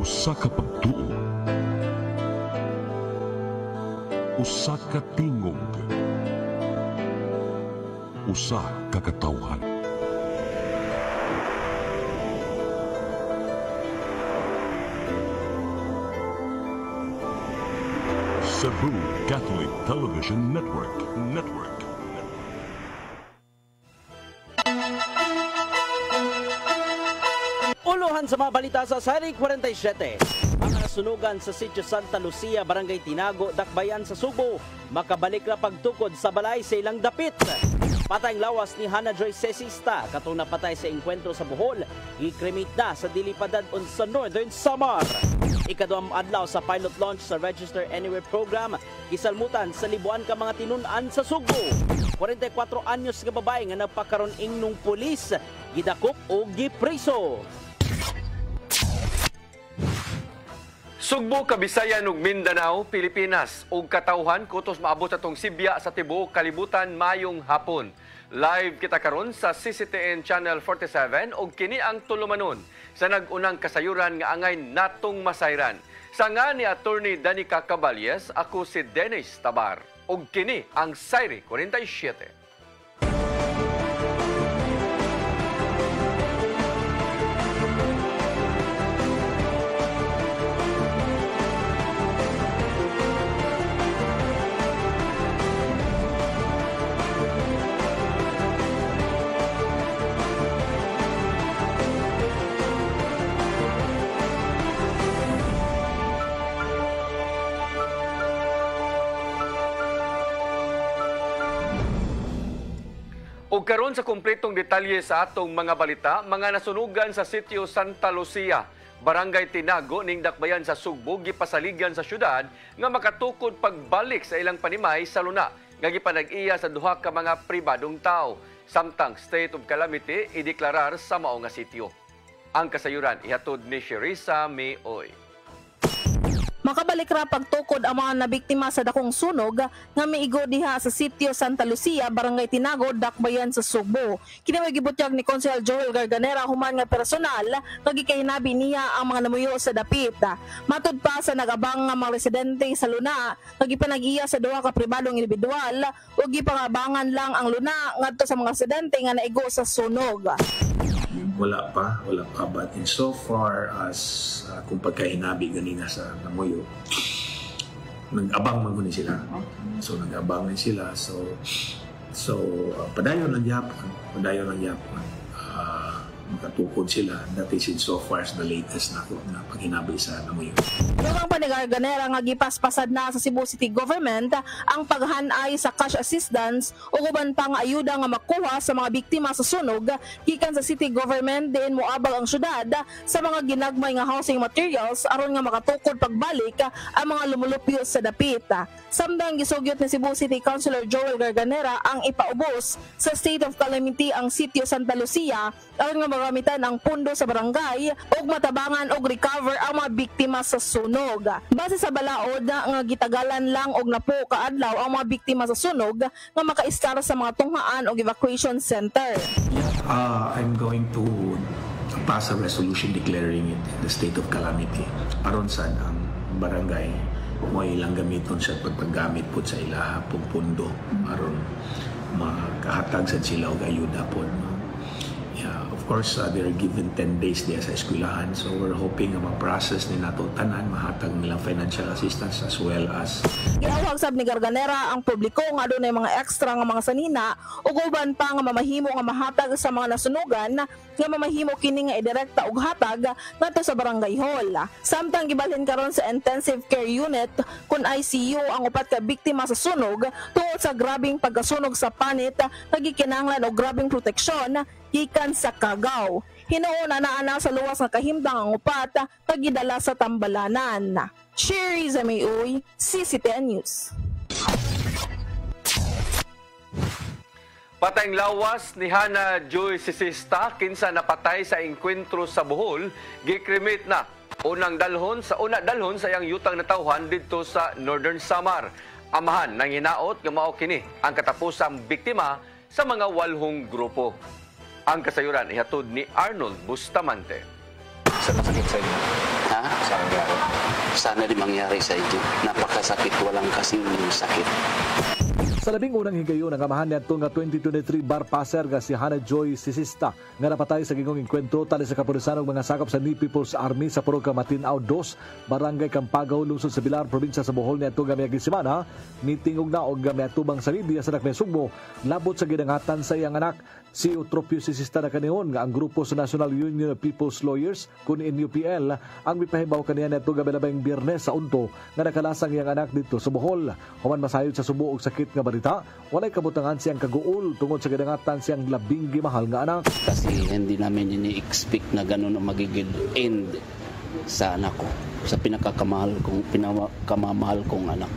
Usa ka pagtuo, usa ka tingog, usa ka katawhan. Cebu Catholic Television Network. Uluhan sa mga balita sa Sari 47. Ang nasunugan sa Sitio Santa Lucia, Barangay Tinago, Dakbayan sa Subo, makabalik na pagtukod sa balay sa ilang dapit. Patayng lawas ni Hannah Joy Cesista, katong napatay sa engkwentro sa Bohol, i-cremate na sa Dilipadad sa Northern Samar. Ikaduhang adlaw sa pilot launch sa Register Anywhere program, gisalmutan sa libuan ka mga tinun-an sa Subo. 44 anyos nga babae nga nagpakaron ingnong pulis, gidakop o gipriso. Sugbo, Kabisayan ug Mindanao, Pilipinas ug katawhan kutos maabot atong Sibya sa tibuok kalibutan mayong hapon. Live kita karon sa CCTN Channel 47 ug kini ang tulumanon sa nag-unang kasayuran nga angay natong masayran. Sa nga ni Attorney Danica Caballes, ako si Dennis Tabar ug kini ang Sari 47. Ug karon sa kumpletong detalye sa atong mga balita, mga nasunugan sa Sitio Santa Lucia, Barangay Tinago ning Dakbayan sa Sugbo gipasaligan sa syudad nga makatukod pagbalik sa ilang panimay sa luna nga gipanag-iya sa duha ka mga pribadong tao. Samtang state of calamity ideklarar sa mao nga sitio. Ang kasayuran ihatod ni Sherissa Mayoy. Makabalik ra pagtukod ang mga nabiktima sa dakong sunog nga miigo diha sa Sitio Santa Lucia, Barangay Tinago, Dakbayan sa Subo. Kini gibutyag ni Konsehal Joel Garganera human nga personal nga gikahinabi niya ang mga namuyo sa dapit. Matud pa sa nagabang nga mga residente sa luna nga gipanag-iya sa duha ka pribadong individual ug gipangabangan lang ang luna ngadto sa mga residente nga naigo sa sunog. Wala pa, but in so far as kung pagkahinabi ganina sa namuyo, nag-abang man sila. So nag-abang man sila. So padayon lang yapon. Makatukod sila. That is in so far as the latest na paghinabi sa namuyo. Durang pa ni Garganera nga gipaspasad na sa Cebu City Government ang paghanay sa cash assistance o uban pang ayuda nga makuha sa mga biktima sa sunog gikan sa City Government diin moabag ang syudad sa mga ginagmay nga housing materials aron nga makatukod pagbalik ang mga lumulupyo sa dapit. Samtang gisugyot ni Cebu City Councilor Joel Garganera ang ipaubos sa state of calamity ang Sitio Santa Lucia aron nga magamitan ang pundo sa barangay ug matabangan og recover ang mga biktima sa sunog. Base sa balaod nga gitagalan lang og napo kaadlaw ang mga biktima sa sunog nga makaistar sa mga tunghaan og evacuation center. I'm going to pass a resolution declaring it the state of calamity. Aron sa ang barangay mo ilang gamiton sa paggamit po sa ilaha pong pundo aron makahatag sa sila og ayuda po. Of course, they're given 10 days diya sa eskwelahan. So we're hoping na ma-process ni nato tanan, mahatag nilang financial assistance as well as... Ginawag sab ni Garganera ang publiko nga doon ay mga extra nga mga sanina ug uban pa nga mamahimo nga mahatag sa mga nasunugan nga mamahimo kini nga idirekta og hatag ngadto sa barangay hall. Samtang gibalhin karon sa intensive care unit kun ICU ang upat ka biktima sa sunog tungod sa grabing pagkasunog sa panit nga gikinahanglan og grabing proteksyon gikan sa Cagaw. Hinuon na sa luwas nga kahimdang ang upat pagidala sa Tambalanan. Sherissa Mayoy, CCTN News. Patayng lawas ni Hannah Joy Cesista kinsa napatay sa engkwentro sa Bohol, gikremate na. Una dalhon sa iyang yutang na tawhan didto sa Northern Samar. Amahan nang hinaot nga mao kini ang katapusang biktima sa mga 8 grupo. Ang kasayuran ihatod ni Arnold Bustamante. Sa masakit sa inyo? Ha? Sa nangyari? Sana di mangyari sa inyo. Napakasakit, walang kasing sakit. Sa labing unang higayon, ang amahan niya nga 2023 bar passer nga si Hannah Joy Sisista nga napatay sa gingong enkwentro tali sa kapulisan ng mga sakop sa Ni People's Army sa Purok Matinao 2, Barangay Campagaw, lungsod sa Bilar, probinsya sa Bohol niya nga miyagi semana. Meeting og naog nga miyatubang sa media sa Dakme Sugbo, labot sa gidangatan sa iyang anak. Si Utropio Sisista na kanihon nga ang grupo sa National Union of People's Lawyers kun NUPL ang mipahibaw kaniya neto gabi labing Biyernes sa Unto nga nakalasang iyang anak dito sa Bohol. Human masayod sa subo og sakit nga balita, walay kabutangan siyang kaguol tungod sa gidangatan siyang labing gimahal nga anak. Kasi hindi namin ini-expect na ganun ang magiging end sa anak ko, sa pinakamamahal kong anak.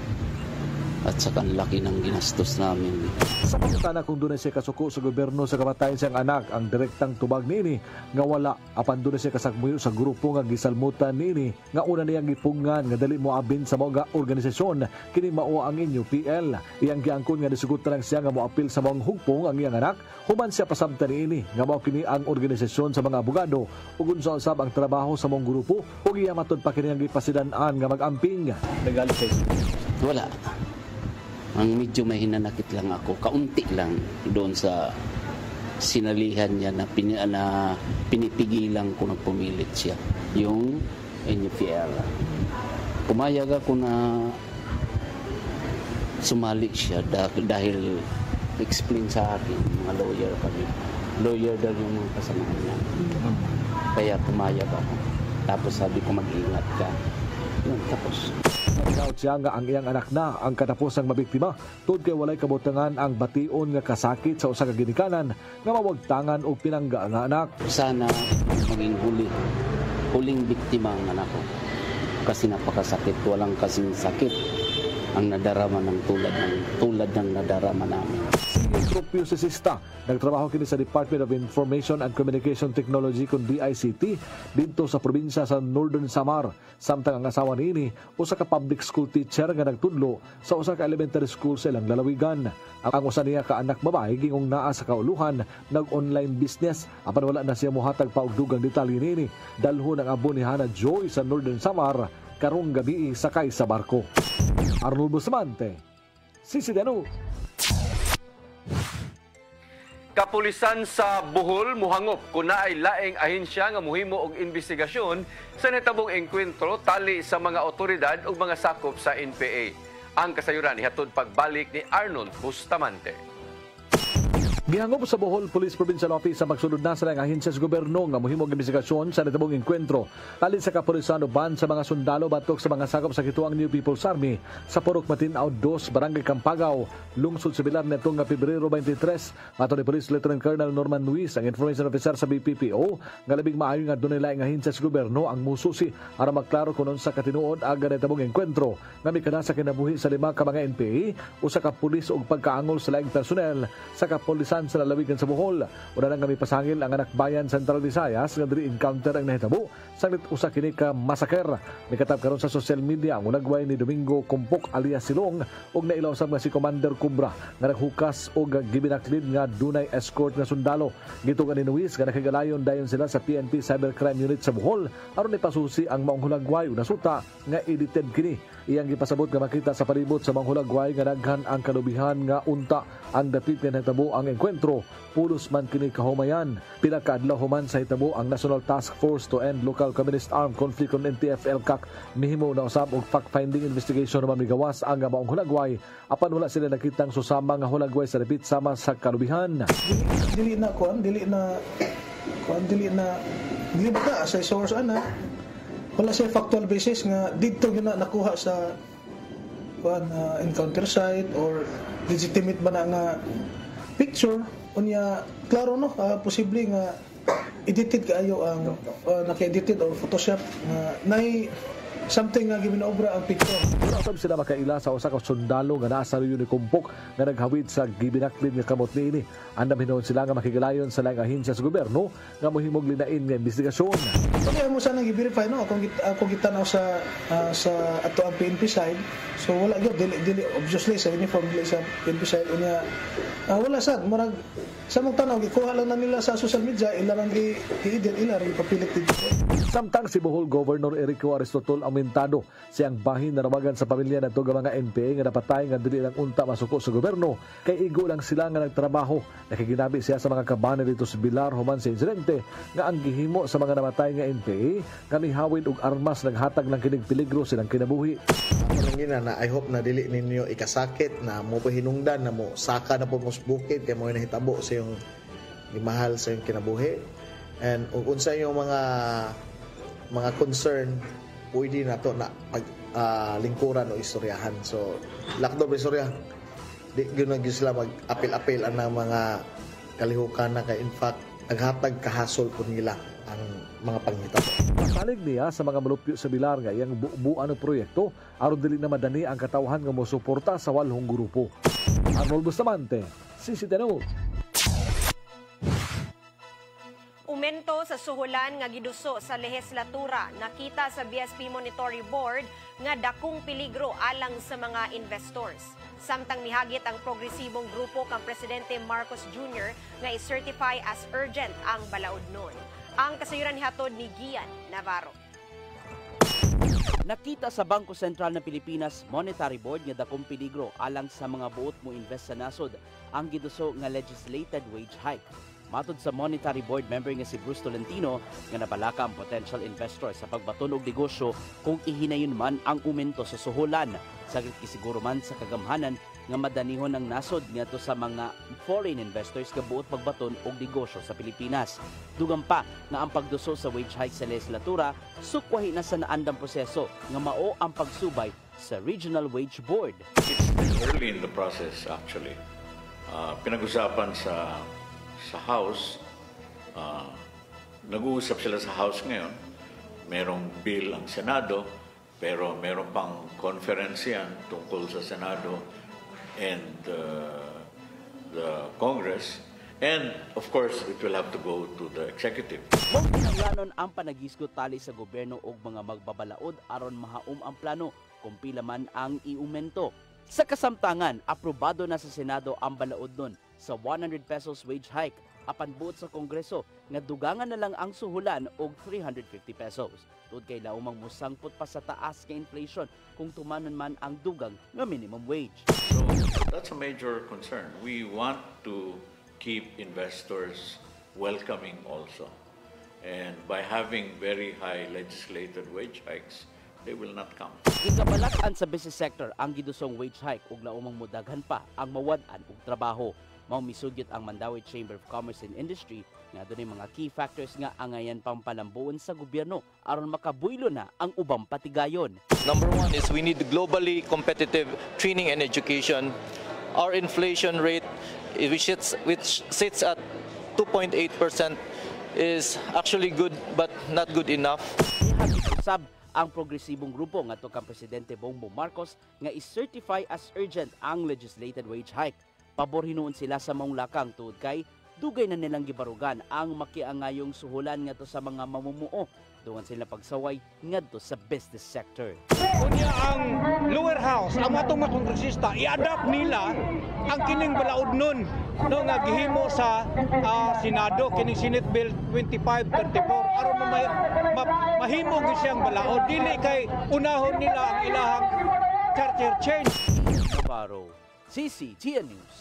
At sa kanlaki ng ginastos namin. Sa pagkatana kung doon siya kasuko sa gobyerno sa kamatayan siyang anak, ang direktang tubag nini nga wala apan doon siya kasagmuyo sa grupo nga gisalmutan nini nga una niyang gipungan nga dali mo abin sa mga organisasyon kini mao ang NUPL. Iyang giangkon nga disugot lang siya nga moapil sa mga hugpong ang iyang anak human siya pasabtan niini nga mao kini ang organisasyon sa mga abogado ug unsa usab ang trabaho sa mga grupo ug iya matud pa kini ang gipasidan-an nga mag-amping. Nagalit kay wala. Ang medyo may hinanakit lang ako, kaunti lang doon sa sinalihan niya na pinipigilan ko na pumilit siya. Yung NUPL. Pumayag ako na sumali siya dahil explain sa akin, mga lawyer kami. Lawyer daw yung mga kasamahan niya. Kaya pumayag ako. Tapos sabi ko mag-ingat ka. Yun, tapos. Nagkaot siya nga ang iyang anak na ang katapos ng mabiktima tod kay walay kabutangan ang bation nga kasakit sa usa ka ginikanan nga mawagtangan og pinangga nga anak. Sana maging huling biktima ang anak ko kasi napakasakit, walang kasing sakit ang nadarama ng tulad ng nadarama namin. Utropio Sisista nagtrabaho kini sa Department of Information and Communication Technology kun DICT dito sa probinsya sa Northern Samar. Samtang ang asawa niini usa ka public school teacher nga nagtudlo sa usa ka elementary school sa ilang lalawigan. Ang usa niya ka anak babae gingong naa sa kauluhan nag-online business apan wala na siya mohatag pa og dugang detalye niini. Dalhon ang abo ni Hannah Joy sa Northern Samar karong gabi sakay sa barko. Arnold Bustamante, CCTV. Kapulisan sa Bohol muhangop kung naay laing ahensya nga muhimo og investigasyon sa natabong engkwentro tali sa mga otoridad ug mga sakop sa NPA. Ang kasayuran ihatod pagbalik ni Arnold Bustamante. Gihangop sa Bohol Police Provincial Office sa magsunod na sa ahensya sa gobyerno nga mohimong investigasyon sa natabong engkwentro tali sa kapulisan uban sa mga sundalo batok sa mga sakop sa kituang New People's Army sa Purok Matinao 2, Barangay Campagaw, lungsod sa Bilar nitong nga Pebrero 23. Ato ni Police Lieutenant Colonel Norman Luis, ang information officer sa BPPO, nga labing maayo nga dunay laing ahensya sa gobyerno ang mususi para magklaro kung sa katinuod ang natabong engkwentro nga mikana sa kinabuhi sa 5 ka mga NPA o sa kapulis ug pagkaangol sa laing personnel sa kapulisan sa lalawigan sa Bohol. Una nang kami pasangil ang anak bayan Central Visayas nga diri encounter ang nahitabo saglit usa kini ka masaker. Nikatab karon sa social media ang unagway ni Domingo Kumpok alias Silong ug nailaw usab nga si Commander Cobra nga naghukas og gibinaklid nga dunay escort nga sundalo. Gitugan ni Luis nga nakigalayon dayon sila sa PNP Cybercrime Unit sa Bohol aron ipasusi ang maong hulagway ug nasuta nga edited kini. Iyang gipasabot nga makita sa palibot sa mga hulagway nga daghan ang kalubihan nga unta ang dapit nga nahitabo ang enkwentro. Pulos man kini kahumayan. Pinakaadlaw human sa hitabo ang National Task Force to End Local Communist Armed Conflict on NTF-ELCAC mihimo na usab og fact-finding investigation naman migawas ang maong hulagway apan wala sila nakitang susama nga hulagway sa dapit sama sa kalubihan. Dili na sa source ana. Wala siya factual basis nga dito yun na nakuha sa encounter site or legitimate ba na nga picture unya klaro no posible nga edited kaayo ang naka-edited or photoshop nga nay something nga gibinaobra ang picture. Usab sila makaila sa usa ka sundalo nga naa sa Rio ni Kumpok nga naghawid sa gibinaklid nga kamot niini. Andam hinuon sila nga makigalayon sa laing ahensya sa gobyerno nga mohimong linain nga investigasyon. Kaya mo sana i-verify no akong gitanaw sa ato ang PNP side. So wala gyud dili obviously sa uniform dili sa PNP unya wala sad murag sa mong tanaw gikuha lang na nila sa social media ila lang gi-edit ila ring papilit dito. Samtang si Bohol Governor Erico Aristotol amentado siyang bahin narawagan sa pamilya na tuga mga NPA nga napatay nga dili lang unta masuko sa gobyerno kay igo lang sila nga nagtrabaho. Nakiginabi siya sa mga kabanan dito sa Bilar human sa insidente nga ang gihimo sa mga namatay nga NPA nga mihawid og armas naghatag ng kining peligro silang kinabuhi. Na I hope na dili ninyo ikasakit na mo pahinungdan na mo saka na po mo bukid kay mo nahitabo sa yung mahal sa yung kinabuhi and unsa yung mga concern pwede na to na lingkuran o istoryahan. So lakdo ba istorya di gyud sila mag-apil-apil ang mga kalihukan na kay in fact naghatag kahasol po nila ang mga panghitabo. Pasalig niya sa mga malupyo sa Bilar nga iyang buuan ng proyekto aron dili na madani ang katawhan nga mosuporta sa walhong grupo. Arnold Bustamante, CCTV News. Umento sa suhulan nga giduso sa lehislatura nakita sa BSP Monitoring Board nga dakong peligro alang sa mga investors. Samtang mihagit ang progresibong grupo kang Presidente Marcos Jr. nga i-certify as urgent ang balaod-non. Ang kasayuran hatod ni Gian Navarro. Nakita sa Bangko Sentral ng Pilipinas Monetary Board nga dakong peligro alang sa mga buot mo invest sa nasod ang giduso nga legislated wage hike. Matod sa Monetary Board member nga si Bruce Tolentino nga nabalaka ang potential investor sa pagbaton og negosyo kung ihinayon man ang umento sa suhulan. Saglit kisiguro man sa kagamhanan nga madanihon ang nasod ngadto sa mga foreign investors nga buot pagbaton og negosyo sa Pilipinas. Dugang pa nga ang pagduso sa wage hike sa legislatura sukwahi na sa naandang proseso nga mao ang pagsubay sa Regional Wage Board. It's early in the process actually. Pinag-usapan sa House, nag-uusap sila sa House ngayon. Merong bill ang Senado, pero meron pang conference yan tungkol sa Senado and the Congress. And of course, it will have to go to the executive. Mong pinanglanon ang panagisgot tali sa gobyerno og mga magbabalaod aron mahaum ang plano kung pila man ang iumento. Sa kasamtangan, aprobado na sa Senado ang balaod nun sa 100 pesos wage hike apan buot sa Kongreso nga dugangan na lang ang suhulan og 350 pesos. Tud kay laumang musangpot pa sa taas nga inflation kung tumanon man ang dugang nga minimum wage. So that's a major concern. We want to keep investors welcoming also. And by having very high legislated wage hikes, they will not come. Ikabalak-an sa business sector ang gidusong wage hike ug laumang mudaghan pa ang mawad-an og trabaho. Mao misugyot ang Mandawi Chamber of Commerce and Industry nga adunay mga key factors nga angayan pang palambuon sa gobyerno aron makabuylo na ang ubang patigayon. Number one is we need globally competitive training and education. Our inflation rate, which sits at 2.8%, is actually good but not good enough. Sab ang progresibong grupo ngadto kang Presidente Bongbong Marcos nga i-certify as urgent ang legislated wage hike. Pabor hinuon sila sa maong lakang tuod kay dugay na nilang gibarugan ang makiangayong suhulan ngadto sa mga mamumuo. Dungan sila pagsaway ngadto sa business sector. Kunya ang lower house, ang atong mga kongresista, i-adapt nila ang kining balaod nun no nga gihimo sa Senado kining Senate Bill 2534 aron mahimo gyud siyang balaod dili kay unahon nila ang ilahang charter change. Navarro, CCTN News.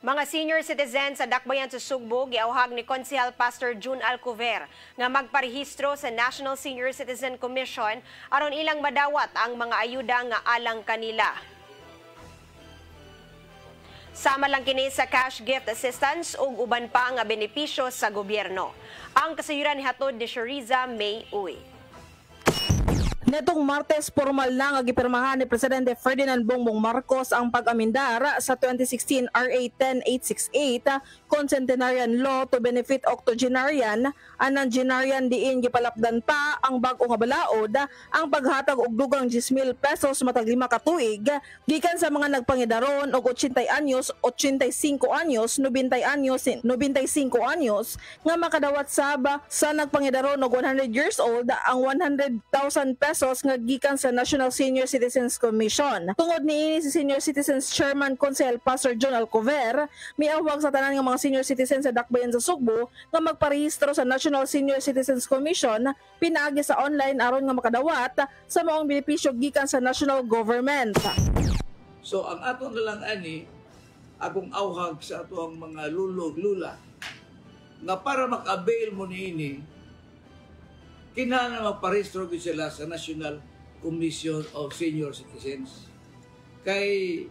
Mga senior citizens sa Dakbayan sa Sugbo giauhag ni Konsehal Pastor June Alcover nga magparehistro sa National Senior Citizen Commission aron ilang madawat ang mga ayuda nga alang kanila. Sama lang kini sa cash gift assistance ug uban pa nga benepisyo sa gobyerno. Ang kasayuran hatod ni Shariza May Uy. Netong Martes, formal na nga gipirmahan ni Presidente Ferdinand Bongbong Marcos ang pag-amendar sa 2016 RA 10868 Concentenarian Law to benefit octogenarian and non-genarian diin gipalapdan pa ang bag-o nga balaod ang paghatag og dugang 10,000 pesos matag 5 ka tuig gikan sa mga nagpangidaron og 80 anyos, 85 anyos, 90 anyos, 95 anyos nga makadawat sab sa nagpangidaron og 100 years old ang 100,000 pesos nga gikan sa National Senior Citizens Commission. Tungod niini si Senior Citizens Chairman Consel Pastor John Alcover, miawag sa tanan nga mga senior citizens sa dakbayan sa Sugbo nga magparehistro sa National Senior Citizens Commission pinaagi sa online aron nga makadawat sa maong benepisyo gikan sa national government. So ang ato na lang ani akong awhag sa ato ang mga lulog-lula nga para maka-avail mo niini kinahanglan magparehistro gyud sila sa National Commission of Senior Citizens. Kay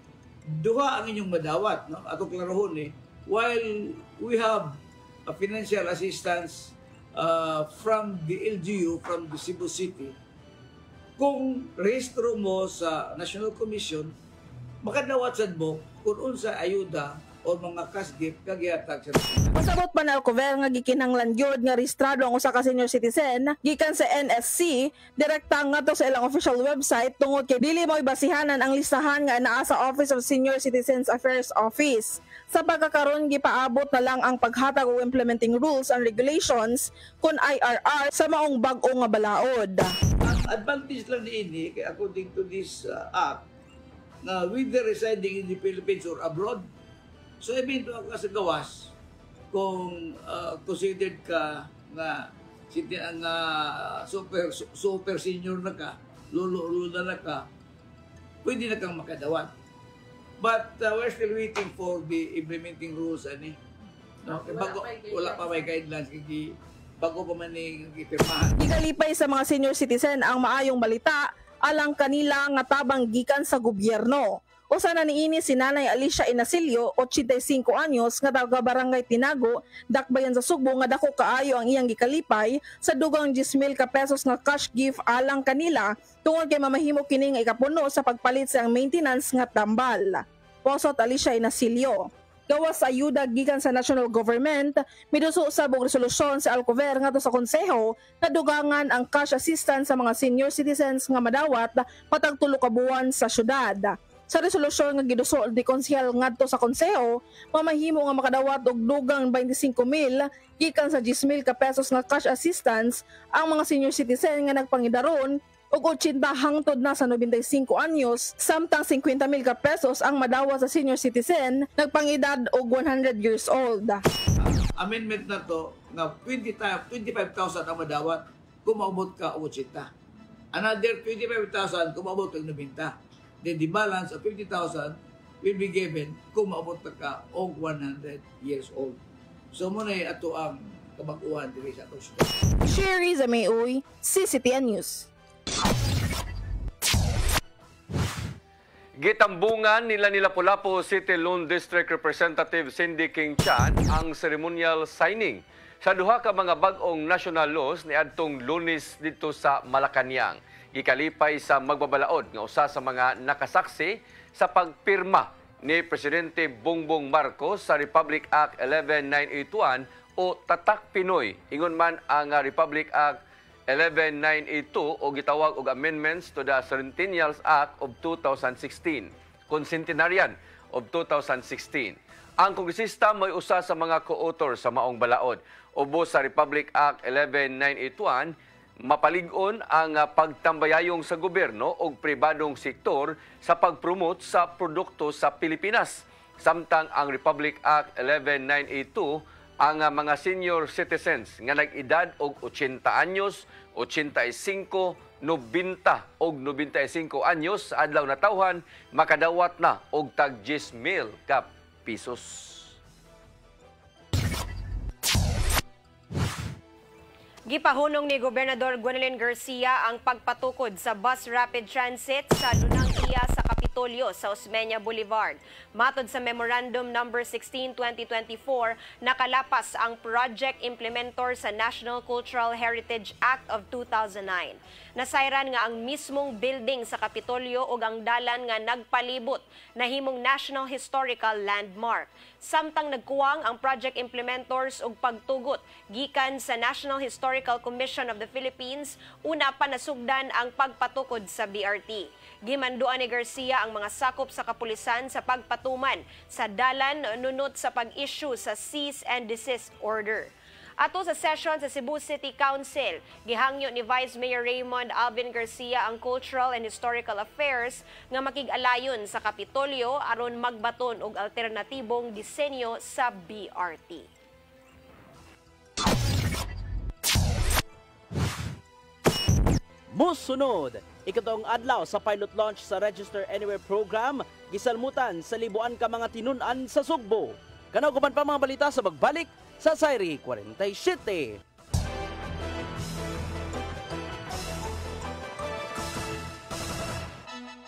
duha ang inyong madawat, no? Ato klarohon while we have a financial assistance from the LGU, from the Cebu City, kung rehistro mo sa National Commission, makadawat sad mo kung unsa ayuda o mga cash gift kagihatag sa Pasabot pa na Alcover nga gikinahanglan gyud nga rehistrado ang usa ka senior citizen gikan sa NSC direkta ngadto sa ilang official website tungod kay dili mo basihanan ang listahan nga naa sa Office of Senior Citizens Affairs Office. Sa pagkakaroon gipaabot na lang ang paghatag og implementing rules and regulations kun IRR sa maong bag-o nga balaod. Ang advantage lang niini kay according to this act na whether residing in the Philippines or abroad, so ebento ka sa gawas kung considered ka nga super senior na ka, lolo na ka, pwede na kang makadawat. But we're still waiting for the implementing rules ani. No, bago wala pa may guidelines kay bago pa man ni gipirmahan. Gikalipay sa mga senior citizen ang maayong balita alang kanila nga tabang gikan sa gobyerno. Usa na niini si Nanay Alicia Inasilio, 85 anyos, nga taga Barangay Tinago, dakbayan sa Sugbo nga dako kaayo ang iyang gikalipay sa dugang 10,000 ka pesos nga cash gift alang kanila tungod kay mamahimo kini nga ikapuno sa pagpalit sa maintenance nga tambal. Posot Alicia Inasilio. Gawas sa ayuda gikan sa national government, miduso sa og resolusyon sa Alcover ngadto sa konseho na dugangan ang cash assistance sa mga senior citizens nga madawat matag 3 ka buwan sa syudad. Sa resolusyon nga gidusol di konsehal ngadto sa konseho, mamahimo nga makadawat og dugang 25,000 gikan sa 10,000 ka pesos nga cash assistance ang mga senior citizen nga nagpangidaron og 80 hangtod na sa 95 anyos, samtang 50,000 ka pesos ang madawa sa senior citizen nagpangedad og 100 years old. Amendment na to nga 25,000 ang madawat kung maabot ka og 80. Another 25,000 kung maabot kag 90. Then the balance of 50,000 will be given kung maabot ka og 100 years old. So muna ato ang kabag-uhan diri sa atong syudad. Sherry Zamay-Uy, CCTN News. Gitambungan nila Lapu-Lapu City Lone District Representative Cindy King Chan ang ceremonial signing sa duha ka mga bag-ong national laws ni adtong Lunes dito sa Malacañang. Gikalipay sa magbabalaod nga usa sa mga nakasaksi sa pagpirma ni Presidente Bongbong Marcos sa Republic Act 11981 o Tatak Pinoy. Ingon man ang Republic Act 11982 o gitawag og amendments to the Centennial Act of 2016, Concentenarian of 2016. Ang kongresista may usa sa mga co-author sa maong balaod. Ubos sa Republic Act 11981, mapalig-on ang pagtambayayong sa gobyerno o pribadong sektor sa pag-promote sa produkto sa Pilipinas. Samtang ang Republic Act 11982, ang mga senior citizens nga nag-edad og 80 anyos, 85, 90 og 95 anyos sa adlaw na tawhan, makadawat na og tag 10,000 ka pesos. Gipahunong ni Gobernador Gwendolyn Garcia ang pagpatukod sa bus rapid transit sa Lunang Iya sa kapital Kapitolyo sa Osmeña Boulevard. Matod sa Memorandum No. 16/2024, nakalapas ang project implementor sa National Cultural Heritage Act of 2009. Nasayran nga ang mismong building sa Kapitolyo ug ang dalan nga nagpalibot na himong National Historical Landmark. Samtang nagkuwang ang project implementors og pagtugot gikan sa National Historical Commission of the Philippines, una pa nasugdan ang pagpatukod sa BRT. Gimanduan ni Garcia ang mga sakop sa kapulisan sa pagpatuman sa dalan nunot sa pag-issue sa cease and desist order. Ato sa session sa Cebu City Council, gihangyo ni Vice Mayor Raymond Alvin Garcia ang Cultural and Historical Affairs nga makig-alayon sa Kapitolyo aron magbaton og alternatibong disenyo sa BRT. Musunod, ikatong adlaw sa pilot launch sa Register Anywhere program, gisalmutan sa libuan ka mga tinun-an sa Sugbo. Kanaw kuman pa mga balita sa magbalik sa Sayri 47.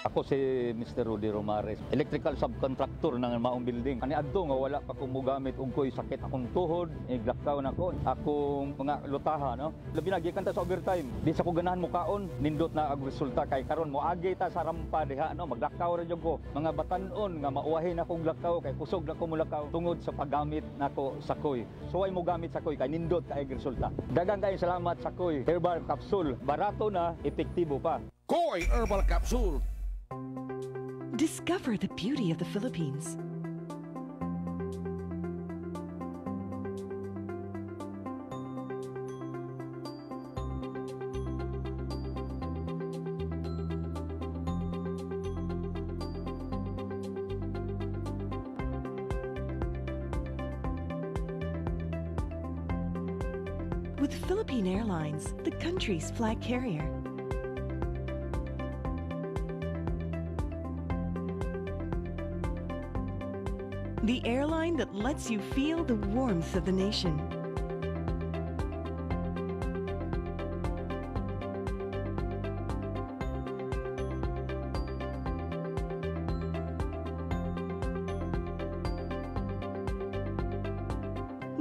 Ako si Mr. Rudy Romares, electrical subcontractor ng maong building. Ani adto nga wala pa ko mogamit og koy sakit akong tuhod, iglakaw na ko, akong mga lutaha, no. Labi na gikan ta sa overtime. Di sa ko ganahan mo kaon, nindot na ang resulta kay karon moagi ta sa rampa diha, no. Maglakaw ra jud ko. Mga batan-on nga mauwahin akong lakaw kay kusog na ko mulakaw tungod sa paggamit nako sa koy. So ay mo gamit sa koy kay nindot kay resulta. Daghang kay salamat sa koy herbal capsule. Barato na, epektibo pa. Koy Herbal Capsule. Discover the beauty of the Philippines. With Philippine Airlines, the country's flag carrier. The airline that lets you feel the warmth of the nation.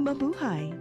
Mabuhay!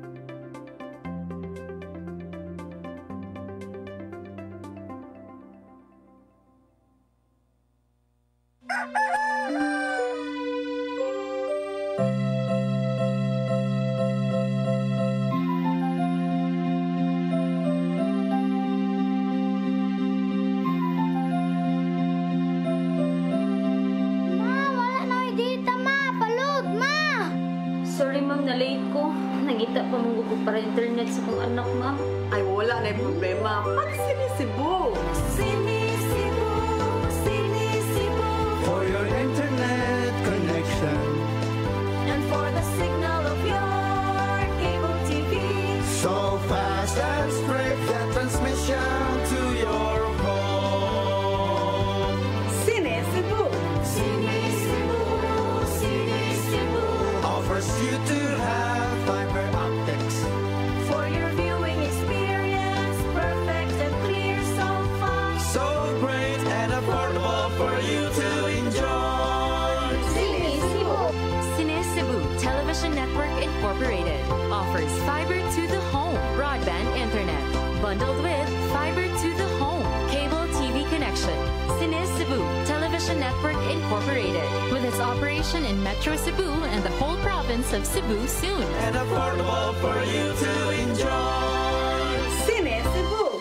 Sorry ma'am, na-late ko. Nangita pa mong gusto para internet sa kong anak, ma'am. Ay, wala na yung problema. Pag Sinisibu! Sinisibu, Sinisibu. For your internet connection. And for the signal of your cable TV. So fast and straight, the transmission to your home. Sinisibu! Sinisibu, Sinisibu. Offers you to have fiber optics. For your viewing experience, perfect and clear so far. So great and affordable for you to enjoy. Sinisibu. Sinisibu Television Network Incorporated offers fiber to the home broadband internet bundled with fiber to the home cable TV connection. Sinisibu Television Network Incorporated with its operation in Metro Cebu and the whole province of Cebu soon. And affordable for you to enjoy. Sinisibu!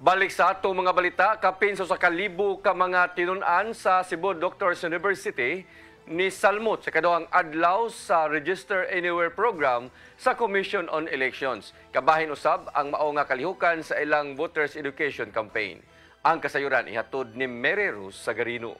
Balik sa atong mga balita, kapin sa 1,000 ka mga tinun-an sa Cebu Doctors University ni salmot sa kaduhang adlaw sa Register Anywhere program sa Commission on Elections. Kabahin usab ang mao nga kalihukan sa ilang voters education campaign. Ang kasayuran ihatod ni Mary Rose Sagarino.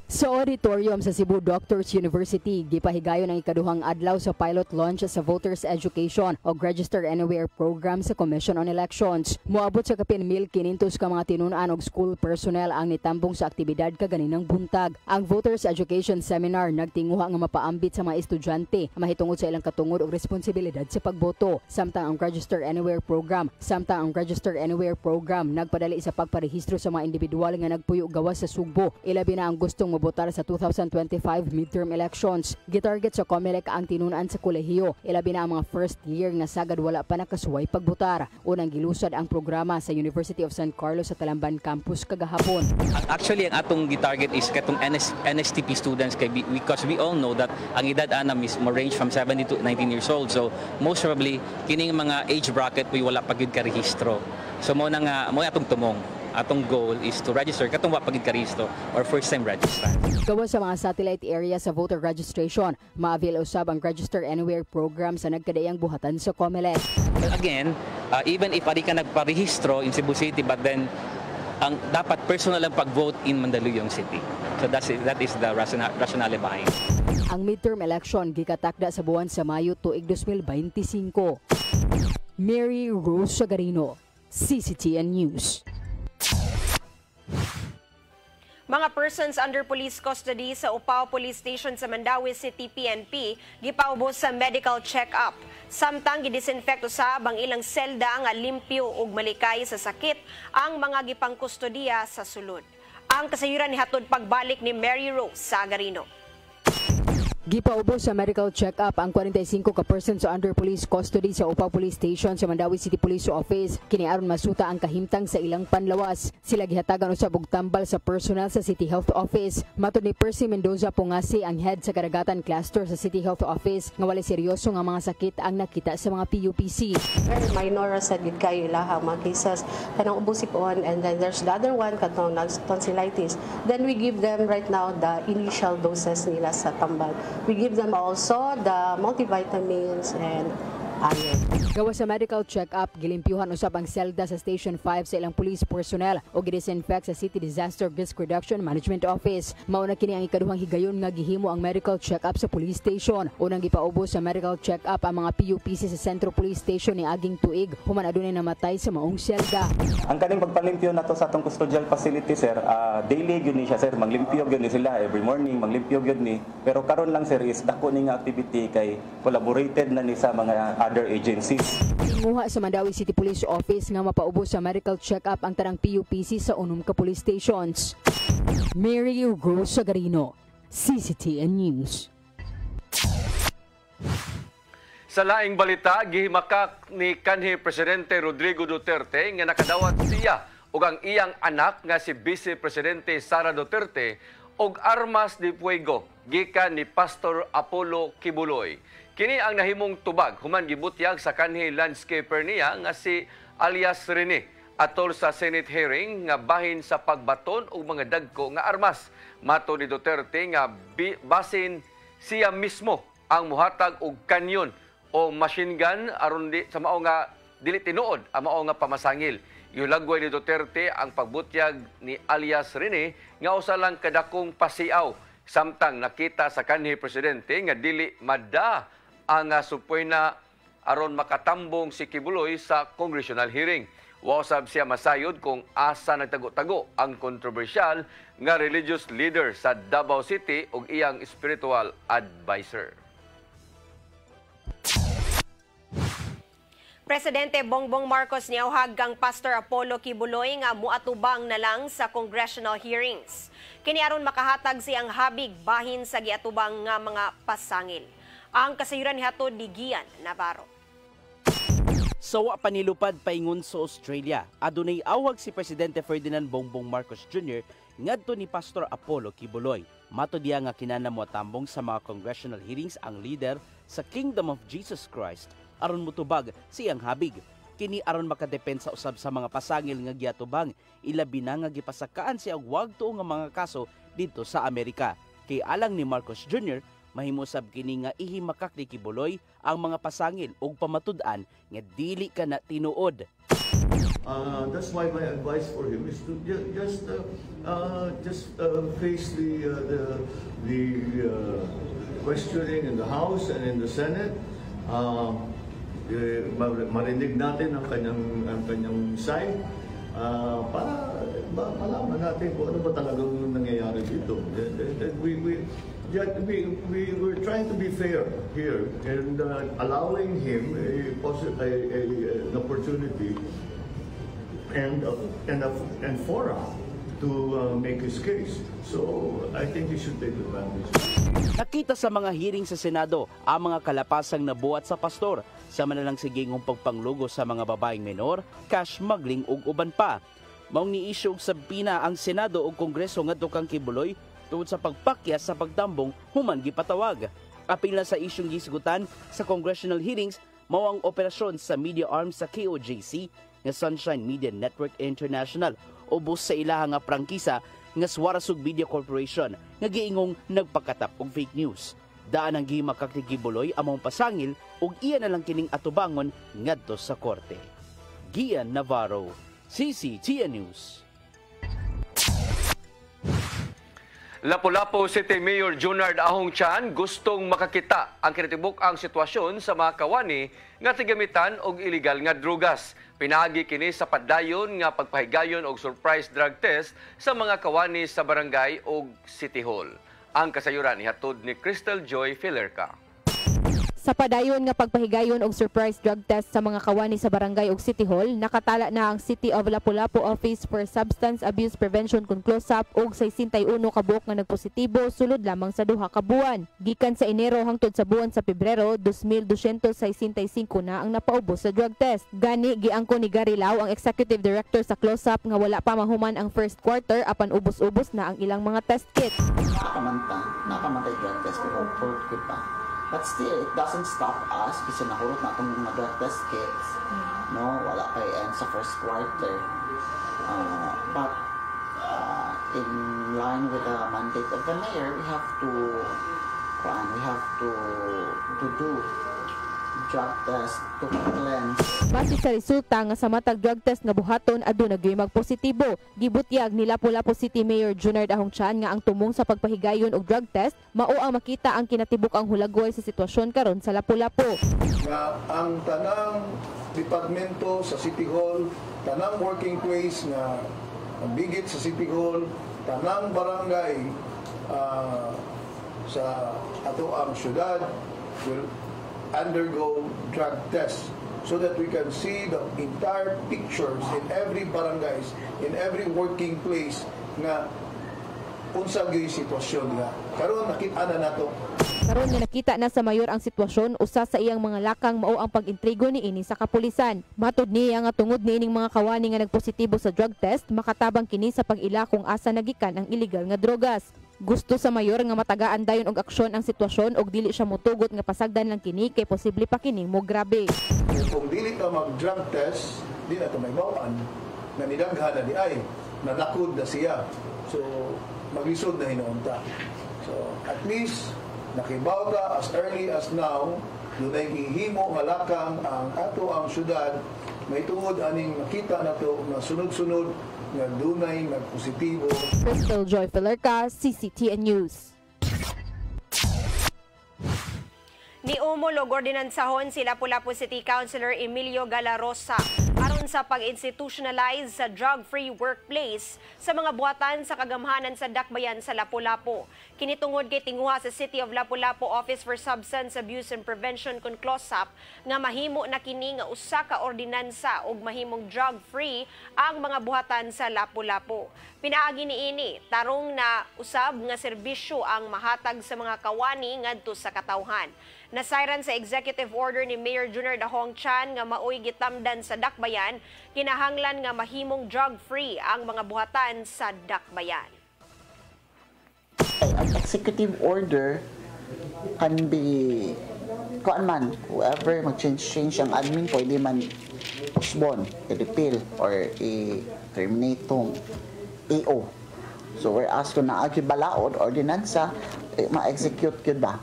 Sa auditorium sa Cebu Doctors University, gipahigayon ang ikaduhang adlaw sa pilot launch sa Voters Education o Register Anywhere program sa Commission on Elections. Moabot sa kapin 1,500 ka mga tinunan og school personnel ang nitambong sa aktibidad kaganinang buntag. Ang Voters Education Seminar nagtinguha nga mapaambit sa mga estudyante mahitungod sa ilang katungod og responsibilidad sa pagboto. Samtang ang Register Anywhere program nagpadali sa pagparehistro sa mga individual nga nagpuyo gawas sa Sugbo. Ilabi na ang gustong botar sa 2025 midterm elections. Gitarget sa COMELEC ang tinunan sa kolehiyo. Ilabi na ang mga first year nga sagad wala pa nakasuway pagbotar. Unang gilusad ang programa sa University of San Carlos sa Talamban campus kagahapon. Actually, ang atong gitarget is katong NSTP students because we all know that ang edad ana is mo range from 70 to 19 years old. So most probably kining mga age bracket we wala pa gyud ka rehistro. So mo atong tumong. Atong goal is to register katong wa pagid karehistro or first time registrant. Gawas sa mga satellite area sa voter registration, ma-avail usab ang Register Anywhere program sa nagkadayang buhatan sa COMELEC. Again, even if adi ka nagparehistro in Cebu City but then ang dapat personal lang pag-vote in Mandaluyong City. So that is the rationale behind. Ang midterm election gikatakda sa buwan sa Mayo tuig 2025. Mary Rose Sagarino, CCTN News. Mga persons under police custody sa Upao Police Station sa Mandawi City PNP gipaubos sa medical check-up. Samtang gidisinfect usab ang ilang selda nga limpyo ug malikay sa sakit ang mga gipangkustodiya sa sulod. Ang kasayuran ni hatod pagbalik ni Mary Rose Sagarino. Gipaubos sa medical check-up ang 45 ka persons sa under police custody sa Upao Police Station sa Mandawi City Police Office. Kiniaron masuta ang kahimtang sa ilang panlawas. Sila gihatagan usab og tambal sa personal sa City Health Office. Matud ni Percy Mendoza Pungasi, ang head sa Karagatan Cluster sa City Health Office, nga wala seryoso nga mga sakit ang nakita sa mga PUPC. Minor sa gid kayo ilahang mga cases kanang ubusipon, and then there's the other one katong tonsillitis. Then we give them right now the initial doses nila sa tambal. We give them also the multivitamins and iron. Gawas sa medical check-up, gilimpyuhan usab ang selda sa Station 5 sa ilang police personnel o gidisinfect sa City Disaster Risk Reduction Management Office. Mauna kini ang ikaduhang higayon nga gihimo ang medical check-up sa police station. Unang gipaubos sa medical check-up ang mga PUPC sa Centro Police Station ni aging tuig human adunay namatay sa maong selda. Ang kaning pagpalimpyo nato sa atong custodial facility, sir, daily gyud ni siya, sir, manglimpyo gyud ni sila every morning, manglimpyo gyud ni. Pero karon lang, sir, is dako ni nga activity kay collaborated na ni sa mga other agencies. Tinguha sa Mandawi City Police Office nga mapaubos sa medical check-up ang tarang PUPC sa 6 ka police stations. Mary Rose Sagarino, CCTN News. Sa laing balita, gihimakak ni kanhi Presidente Rodrigo Duterte nga nakadawat siya ug ang iyang anak nga si Vice Presidente Sara Duterte og armas de fuego gikan ni Pastor Apollo Kibuloy. Kini ang nahimong tubag human gibutyag sa kanhi landscaper niya nga si alias Rene atol sa Senate hearing nga bahin sa pagbaton og mga dagko nga armas. Mato ni Duterte nga basin siya mismo ang muhatag og kanyon o machine gun aron sa mao nga dili tinuod ang mao nga pamasangil. Iulagway ni Duterte ang pagbutyag ni alias Rene nga usa lang kadakong pasiaw samtang nakita sa kanhi presidente nga dili mada ang supoy na aron makatambong si Kibuloy sa congressional hearing. Wa usab siya masayod kung asa nagtago-tago ang kontrobersyal nga religious leader sa Davao City ug iyang spiritual advisor. Presidente Bongbong Marcos niauhag kang Pastor Apollo Kibuloy nga muatubang na lang sa congressional hearings. Kini aron makahatag siyang habig bahin sa giatubang nga mga pasangil. Ang kasayuran ni hatod ni Gian Navarro. Sawa panilupad paingon sa Australia, adunay awag si Presidente Ferdinand Bongbong Marcos Jr. ngadto ni Pastor Apollo Kibuloy. Mato diya nga kinanamuatambong sa mga congressional hearings ang leader sa Kingdom of Jesus Christ aron mutubag siyang habig. kini aron makadepensa usab sa mga pasangil nga giatubang, ilabi na nga gipasakaan siya og wag tuo nga mga kaso dito sa Amerika. Kay alang ni Marcos Jr., mahimo sab kini nga ihimakak ni Kibuloy ang mga pasangil ug pamatud-an nga dili ka na tinuod. That's why my advice for him is to just face the questioning in the House and in the Senate. Marinig natin ang kanyang side para malaman natin kung ano ba talagang nangyayari dito. We're trying to be fair here and allowing him an opportunity and forum to make his case. So I think he should take advantage. Nakita sa mga hearing sa Senado ang mga kalapasang nabuhat sa pastor sa manalang sigingong pagpanglugo sa mga babaeng menor, cash smuggling ug uban pa. Maong ni-issue og sabina ang Senado ug Kongreso ngadto kang Kibuloy tungod sa pagpakyas sa pagdambong human gipatawag. Apil na sa isyung gisigutan sa congressional hearings mao ang operasyon sa media arm sa KOJC nga Sunshine Media Network International ubos sa ilaha nga prangkisa nga Suarasug Media Corporation nga giingong nagpakatap og fake news. Daan ang gihimakak ni Kibuloy among pasangil ug iya na lang kining atubangon ngadto sa korte. Gian Navarro, CCTN News. Lapu-Lapu City Mayor Junard Ahong Chan gustong makakita ang kinatibuk ang sitwasyon sa mga kawani nga tigamitan og illegal nga drugas. Pinagi kini sa padayon nga pagpahigayon og surprise drug test sa mga kawani sa barangay ug City Hall. Ang kasayuran ihatod ni Crystal Joy Filerca. Sa padayon nga pagpahigayon og surprise drug test sa mga kawani sa barangay ug City Hall, nakatala na ang City of Lapu-Lapu Office for Substance Abuse Prevention kun CLOSAP og 61 ka buok nga nagpositibo sulod lamang sa duha ka buwan. Gikan sa Enero hangtod sa buwan sa Pebrero, 2,265 na ang napaubos sa drug test. Gani giangko ni Gary Lau, ang Executive Director sa CLOSAP, nga wala pa mahuman ang first quarter apan ubos-ubos na ang ilang mga test kits. Nakamantay drug test pero for pa. But still, it doesn't stop us kasi nahurot na itong mga drug test kits. No, wala pa end sa first quarter. But in line with the mandate of the mayor, we have to do drug test to cleanse. Base sa resulta nga sa matag drug test nga buhaton aduna gyud magpositibo. Gibutyag ni Lapu-Lapu City Mayor Junard Ahong Chan nga ang tumong sa pagpahigayon og drug test mao ang makita ang kinatibuk ang hulagway sa sitwasyon karon sa Lapu-Lapu. Nga ang tanang departamento sa City Hall, tanang working place nga bigit sa City Hall, tanang barangay sa ato ang syudad will undergo drug tests so that we can see the entire pictures in every barangays, in every working place na unsa gyud sitwasyon nga. Karon nakita na nato. Karon nga nakita na sa mayor ang sitwasyon, usa sa iyang mga lakang mao ang pag-intrigo niini sa kapulisan. Matud niya nga tungod niining mga kawani nga nagpositibo sa drug test, makatabang kini sa pag-ila kung asa nagikan ang illegal nga drogas. Gusto sa mayor nga matagaan dayon og aksyon ang sitwasyon og dili siya motugot nga pasagdan lang kini kay posible pa kining mo grabe. Kung dili ka mag-drug test, di na ito may bawaan na nidaghan na di ay, nanakod na siya. So, maglisod na hinaunta. So, at least, nakibaw ka as early as now, doon ay hihimo nga lakang ang ato ang syudad, may tungod aning nakita na ito na sunod-sunod nga dunay nagpositibo. Crystal Joy Filerca, CCTN News. Ni umulog ordinansahon si Lapu-Lapu City Councilor Emilio Galarosa aron sa pag-institutionalize sa drug-free workplace sa mga buhatan sa kagamhanan sa Dakbayan sa Lapu-Lapu. Kinitungod kay tinguha sa City of Lapu-Lapu Office for Substance Abuse and Prevention kun CLOSAP nga mahimo na kini nga usa ka ordinansa ug mahimong drug-free ang mga buhatan sa Lapu-Lapu. Pinaagi niini tarong na usab nga serbisyo ang mahatag sa mga kawani ngadto sa katawhan. Nasayran sa executive order ni Mayor Junard Ahong Chan nga maoy gitamdan sa Dakbayan, kinahanglan nga mahimong drug-free ang mga buhatan sa Dakbayan. An executive order can be kuan man, whoever mag-change ang admin, pwede man postpone, i-repeal, or i-terminate tong EO. So we're asked to naagi balaod, ordinansa, ma-execute yun ba?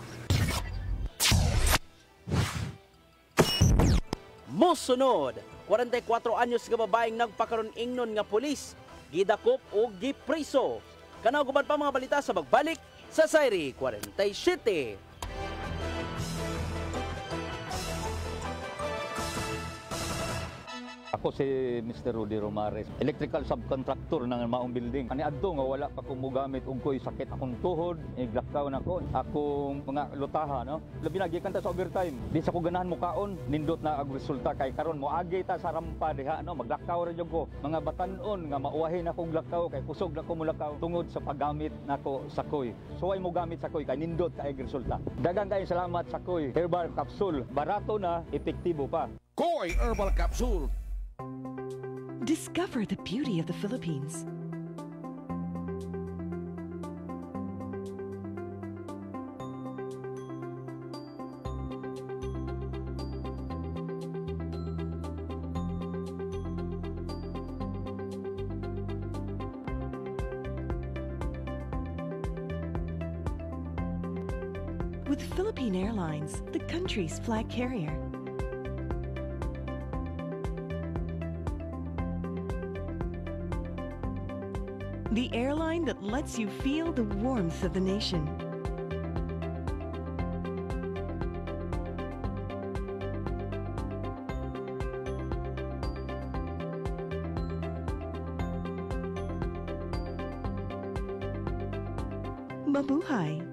Mosunod, 44 anyos nga babaeng nagpakaroon ingnon nga pulis, gidakop o gipriso. Kanaw guban pa mga balita sa magbalik sa Sairi 47. Ako si Mr. Rudy Romares, electrical subcontractor ng maong building. Ani adto nga wala pa ko mogamit og koy sakit akong tuhod, iglakaw na ko, akong mga lutaha, no. Labi na gikan ta sa overtime. Di sa ko ganahan mo kaon, nindot na ang resulta kay karon mo agi ta sa rampa diha, no. Maglakaw ra jud ko. Mga batan-on nga mauwahin akong lakaw kay kusog na ko mulakaw tungod sa paggamit nako sa koy. Suway mo gamit sa koy kay nindot kay resulta. Daghang kay salamat sa koy herbal capsule. Barato na, epektibo pa. Koy Herbal Capsule. Discover the beauty of the Philippines. With Philippine Airlines, the country's flag carrier. The airline that lets you feel the warmth of the nation. Mabuhay!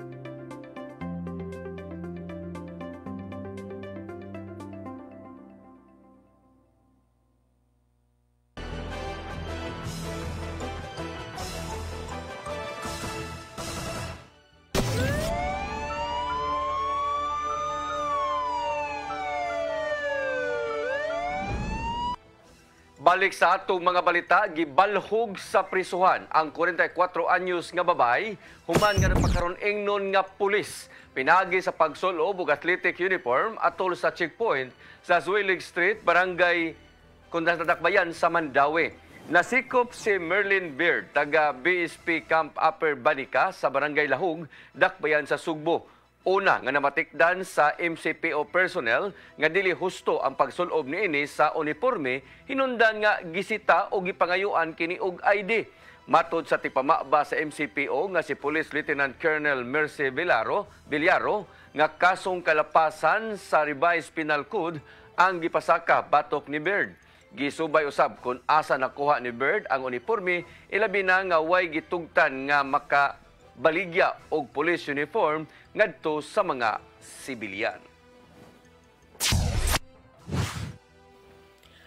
Balik sa atong mga balita, gibalhog sa prisuhan ang 44 anyos nga babay, human nga nagpakaroon ingnon nga pulis. Pinagi sa pagsulob og athletic uniform atol sa checkpoint sa Zuilig Street, Barangay Dakbayan sa Mandaue. Nasikop si Merlin Beard, taga BSP Camp Upper Banica sa Barangay Lahug, Dakbayan sa Sugbo. Una nga namatikdan sa MCPO personnel nga dili husto ang pagsulob niini sa uniforme, hinundan nga gisita o gipangayuan kini og ID. Matod sa tipamaba sa MCPO nga si Police Lieutenant Colonel Mercy Villaro nga kasong kalapasan sa revised penal code ang gipasaka batok ni Bird. Gisubay usab kung asa nakuha ni Bird ang uniforme, ilabi na nga way gitugtan nga makabaligya og police uniform ngadto sa mga sibilyan.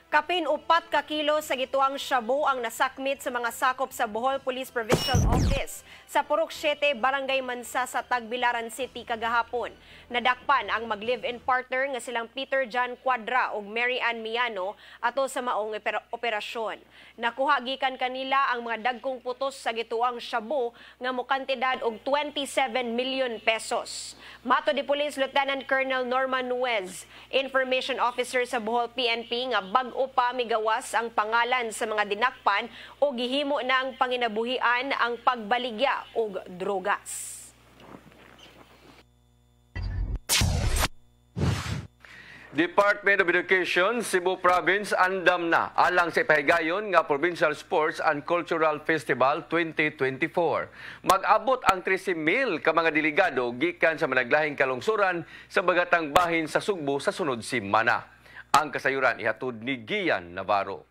Kapin 4 ka kilo sa gituang shabu ang nasakmit sa mga sakop sa Bohol Police Provincial Office sa Purok 7, Barangay Mansa sa Tagbilaran City kagahapon. Nadakpan ang mag-live-in partner nga silang Peter John Quadra ug Mary Ann Miano ato sa maong operasyon. Nakuha gikan kanila ang mga dagkong putos sa gituang shabu nga mokantidad og 27 million pesos. Mato di Police Lieutenant Colonel Norman Nuez, Information Officer sa Bohol PNP, nga bag-o pa migawas ang pangalan sa mga dinakpan o gihimo na ang panginabuhian ang pagbaligya og drogas. Department of Education, Cebu Province, andam na alang sa ipahigayon nga Provincial Sports and Cultural Festival 2024. Mag-abot ang 13,000 ka mga delegado gikan sa managlahing kalungsuran sa bagatang bahin sa Sugbo sa sunod semana. Ang kasayuran ihatod ni Gian Navarro.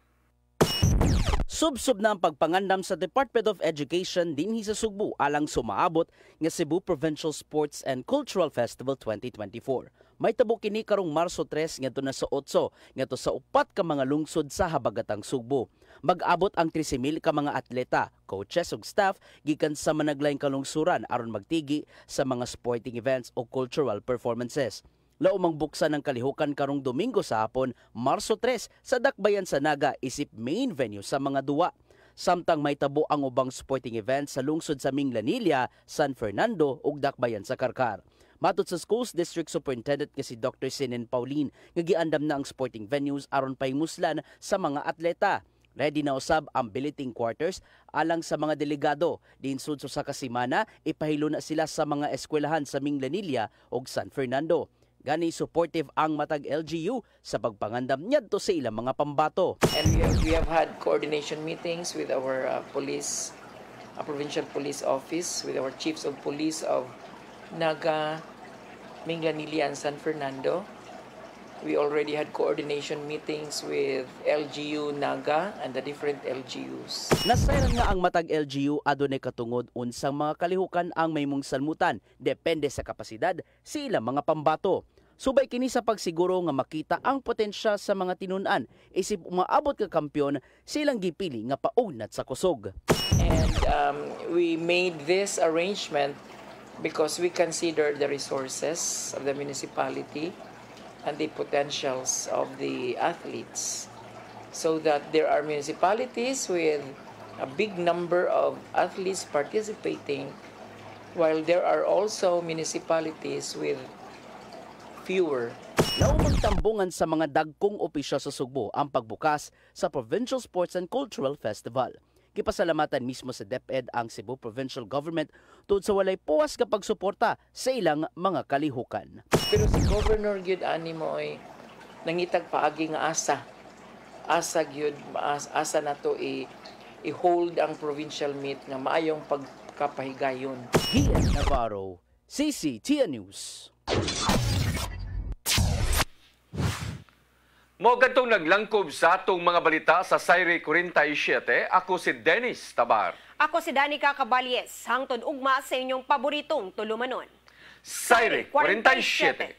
Subsub na ang pagpangandam sa Department of Education dinhi sa Sugbo alang sumaabot nga Cebu Provincial Sports and Cultural Festival 2024. May tabo kini karong Marso 3 ngadto na sa 8 ngadto sa 4 ka mga lungsod sa habagatang Sugbo. Mag-abot ang 13,000 ka mga atleta, coaches ug staff gikan sa managlaing kalungsuran aron magtigi sa mga sporting events o cultural performances. Laumang buksan ng kalihukan karong Domingo sa hapon, Marso 3 sa Dakbayan sa Naga isip main venue sa mga duwa. Samtang may tabo ang ubang sporting events sa lungsod sa Minglanilla, San Fernando ug Dakbayan sa Karkar. Matod sa Schools District Superintendent nga si Dr. Sinen Pauline, nga giandam na ang sporting venues aron paimuslan sa mga atleta. Ready na usab ang billeting quarters alang sa mga delegado. Diinsud sa kasimana, ipahilo na sila sa mga eskwelahan sa Minglanilla ug San Fernando. Gani supportive ang matag LGU sa pagpangandam ngadto sa ilang mga pambato. And we have had coordination meetings with our police, provincial police office, with our chiefs of police of Naga, Minglanilla, and San Fernando. We already had coordination meetings with LGU Naga and the different LGUs. Nasayran nga ang matag LGU adunay katungod unsang mga kalihukan ang maymong salmutan depende sa kapasidad sa ilang mga pambato. Subay kini sa pagsiguro nga makita ang potensya sa mga tinun-an isip umaabot ka kampyon silang gipili nga paugnat sa kusog. And we made this arrangement because we consider the resources of the municipality and the potentials of the athletes, so that there are municipalities with a big number of athletes participating, while there are also municipalities with fewer. Naumang tambungan sa mga dagkong opisyal sa Sugbo ang pagbukas sa Provincial Sports and Cultural Festival. Kipasalamatan mismo sa DepEd ang Cebu Provincial Government tungod sa walay puwas kapag suporta sa ilang mga kalihukan. Pero si Governor gyud ani mo ay nangitag paagi nga asa. Asa gyud, asa nato i-hold ang provincial meet nga maayong pagkapahigayon. Gian Navarro, CCTN News. Mo gantong naglangkob sa atong mga balita sa Sayre 47, ako si Dennis Tabar. Ako si Danica Caballes, hangtod ugma sa inyong paboritong tulumanon. Sayre 47.